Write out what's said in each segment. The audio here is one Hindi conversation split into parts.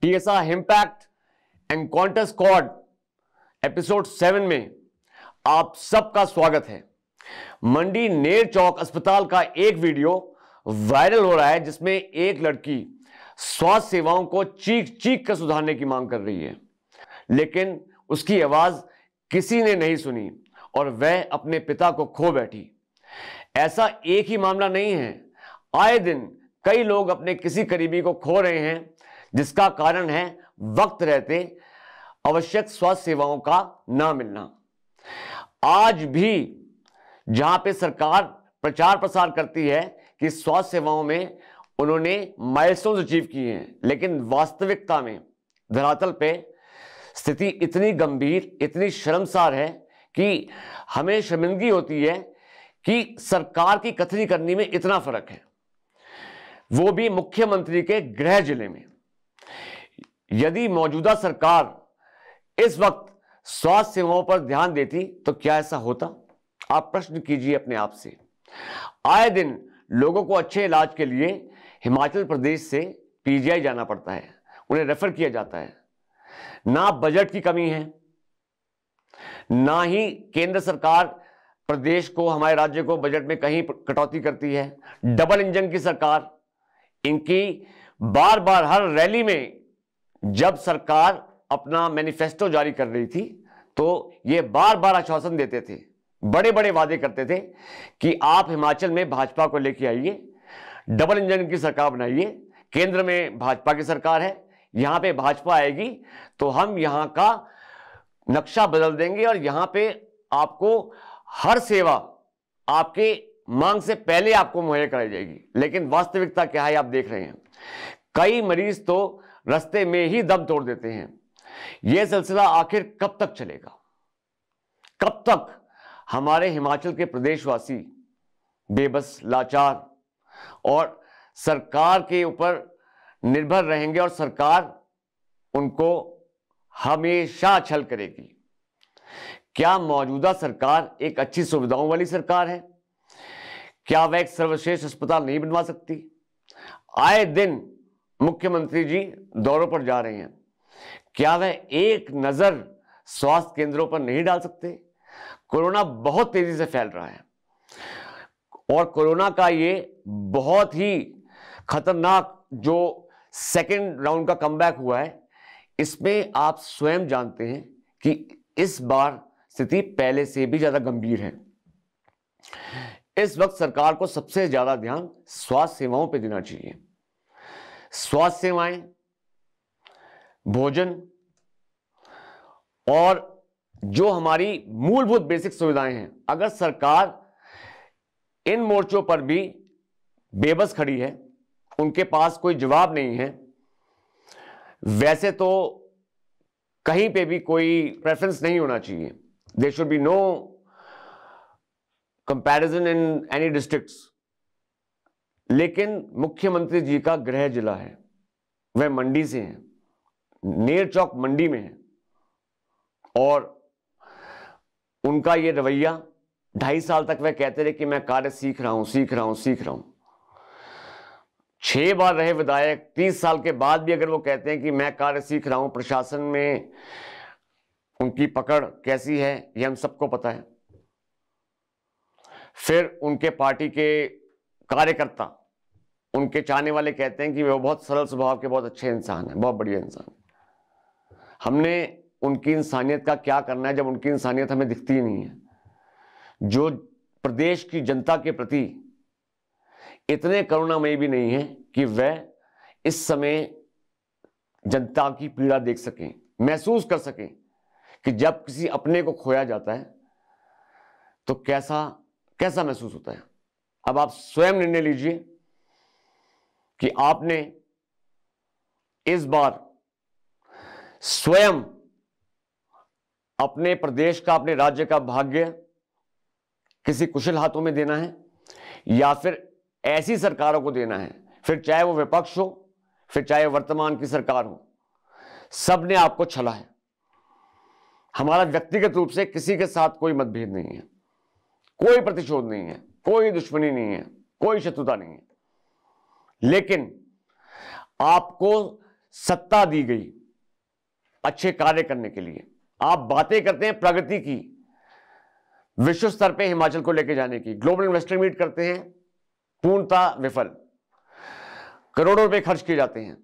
PSR impact encounter squad episode 7 में आप सबका स्वागत है। मंडी नेर चौक अस्पताल का एक वीडियो वायरल हो रहा है जिसमें एक लड़की स्वास्थ्य सेवाओं को चीख चीख कर सुधारने की मांग कर रही है, लेकिन उसकी आवाज किसी ने नहीं सुनी और वह अपने पिता को खो बैठी। ऐसा एक ही मामला नहीं है, आए दिन कई लोग अपने किसी करीबी को खो रहे हैं, जिसका कारण है वक्त रहते आवश्यक स्वास्थ्य सेवाओं का ना मिलना। आज भी जहां पे सरकार प्रचार प्रसार करती है कि स्वास्थ्य सेवाओं में उन्होंने माइलस्टोन्स अचीव किए हैं, लेकिन वास्तविकता में धरातल पे स्थिति इतनी गंभीर, इतनी शर्मसार है कि हमें शर्मिंदगी होती है कि सरकार की कथनी करनी में इतना फर्क है, वो भी मुख्यमंत्री के गृह जिले में। यदि मौजूदा सरकार इस वक्त स्वास्थ्य सेवाओं पर ध्यान देती तो क्या ऐसा होता? आप प्रश्न कीजिए अपने आप से। आए दिन लोगों को अच्छे इलाज के लिए हिमाचल प्रदेश से PGI जाना पड़ता है, उन्हें रेफर किया जाता है। ना बजट की कमी है, ना ही केंद्र सरकार प्रदेश को, हमारे राज्य को बजट में कहीं कटौती करती है। डबल इंजन की सरकार, इनकी बार बार हर रैली में जब सरकार अपना मैनिफेस्टो जारी कर रही थी तो ये बार बार आश्वासन देते थे, बड़े बड़े वादे करते थे कि आप हिमाचल में भाजपा को लेके आइए, डबल इंजन की सरकार बनाइए, केंद्र में भाजपा की सरकार है, यहां पे भाजपा आएगी तो हम यहां का नक्शा बदल देंगे और यहां पे आपको हर सेवा आपके मांग से पहले आपको मुहैया कराई जाएगी। लेकिन वास्तविकता क्या है आप देख रहे हैं, कई मरीज तो रास्ते में ही दम तोड़ देते हैं। यह सिलसिला आखिर कब तक चलेगा? कब तक हमारे हिमाचल के प्रदेशवासी बेबस, लाचार और सरकार के ऊपर निर्भर रहेंगे और सरकार उनको हमेशा छल करेगी? क्या मौजूदा सरकार एक अच्छी सुविधाओं वाली सरकार है? क्या वह एक सर्वश्रेष्ठ अस्पताल नहीं बनवा सकती? आए दिन मुख्यमंत्री जी दौरों पर जा रहे हैं, क्या वह एक नजर स्वास्थ्य केंद्रों पर नहीं डाल सकते? कोरोना बहुत तेजी से फैल रहा है और कोरोना का ये बहुत ही खतरनाक जो सेकेंड राउंड का कमबैक हुआ है, इसमें आप स्वयं जानते हैं कि इस बार स्थिति पहले से भी ज्यादा गंभीर है। इस वक्त सरकार को सबसे ज्यादा ध्यान स्वास्थ्य सेवाओं पर देना चाहिए। स्वास्थ्य सेवाएं, भोजन और जो हमारी मूलभूत बेसिक सुविधाएं हैं, अगर सरकार इन मोर्चों पर भी बेबस खड़ी है, उनके पास कोई जवाब नहीं है, वैसे तो कहीं पे भी कोई प्रेफरेंस नहीं होना चाहिए। There should be no comparison in any districts. लेकिन मुख्यमंत्री जी का गृह जिला है, वह मंडी से हैं, नेर चौक मंडी में है और उनका यह रवैया 2.5 साल तक वह कहते रहे कि मैं कार्य सीख रहा हूं, सीख रहा हूं, सीख रहा हूं। 6 बार रहे विधायक, 30 साल के बाद भी अगर वो कहते हैं कि मैं कार्य सीख रहा हूं, प्रशासन में उनकी पकड़ कैसी है यह हम सबको पता है। फिर उनके पार्टी के कार्यकर्ता, उनके चाहने वाले कहते हैं कि वो बहुत सरल स्वभाव के बहुत अच्छे इंसान हैं, बहुत बढ़िया इंसान। हमने उनकी इंसानियत का क्या करना है जब उनकी इंसानियत हमें दिखती ही नहीं है। जो प्रदेश की जनता के प्रति इतने करुणामयी भी नहीं है कि वह इस समय जनता की पीड़ा देख सकें, महसूस कर सकें कि जब किसी अपने को खोया जाता है तो कैसा कैसा महसूस होता है। अब आप स्वयं निर्णय लीजिए कि आपने इस बार स्वयं अपने प्रदेश का, अपने राज्य का भाग्य किसी कुशल हाथों में देना है या फिर ऐसी सरकारों को देना है, फिर चाहे वो विपक्ष हो, फिर चाहे वर्तमान की सरकार हो, सबने आपको छला है। हमारा व्यक्तिगत रूप से किसी के साथ कोई मतभेद नहीं है, कोई प्रतिशोध नहीं है, कोई दुश्मनी नहीं है, कोई शत्रुता नहीं है, लेकिन आपको सत्ता दी गई अच्छे कार्य करने के लिए। आप बातें करते हैं प्रगति की, विश्व स्तर पे हिमाचल को लेकर जाने की, ग्लोबल इन्वेस्टर मीट करते हैं, पूर्णतः विफल। करोड़ों रुपए खर्च किए जाते हैं,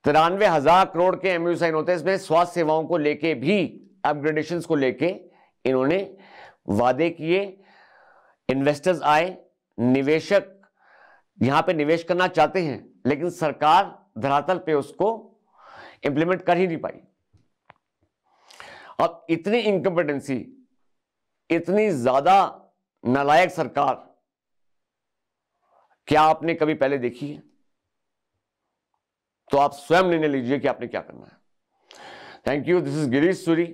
93,000 करोड़ के एमओयू साइन होते हैं। इसमें स्वास्थ्य सेवाओं को लेके भी, अपग्रेडेशन को लेके इन्होंने वादे किए। इन्वेस्टर्स आए, निवेशक यहां पे निवेश करना चाहते हैं, लेकिन सरकार धरातल पे उसको इंप्लीमेंट कर ही नहीं पाई। अब इतनी इनकम्पिटेंसी, इतनी ज्यादा नालायक सरकार क्या आपने कभी पहले देखी है? तो आप स्वयं निर्णय लीजिए कि आपने क्या करना है। Thank you. This is Girish Suri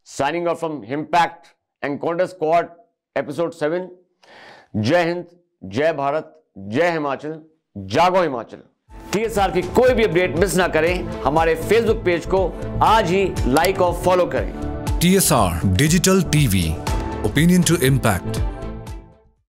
signing off from impact encounter squad episode 7। जय हिंद, जय भारत, जय हिमाचल, जागो हिमाचल। TSR की कोई भी अपडेट मिस ना करें, हमारे फेसबुक पेज को आज ही लाइक और फॉलो करें। TSR Digital TV, opinion to impact.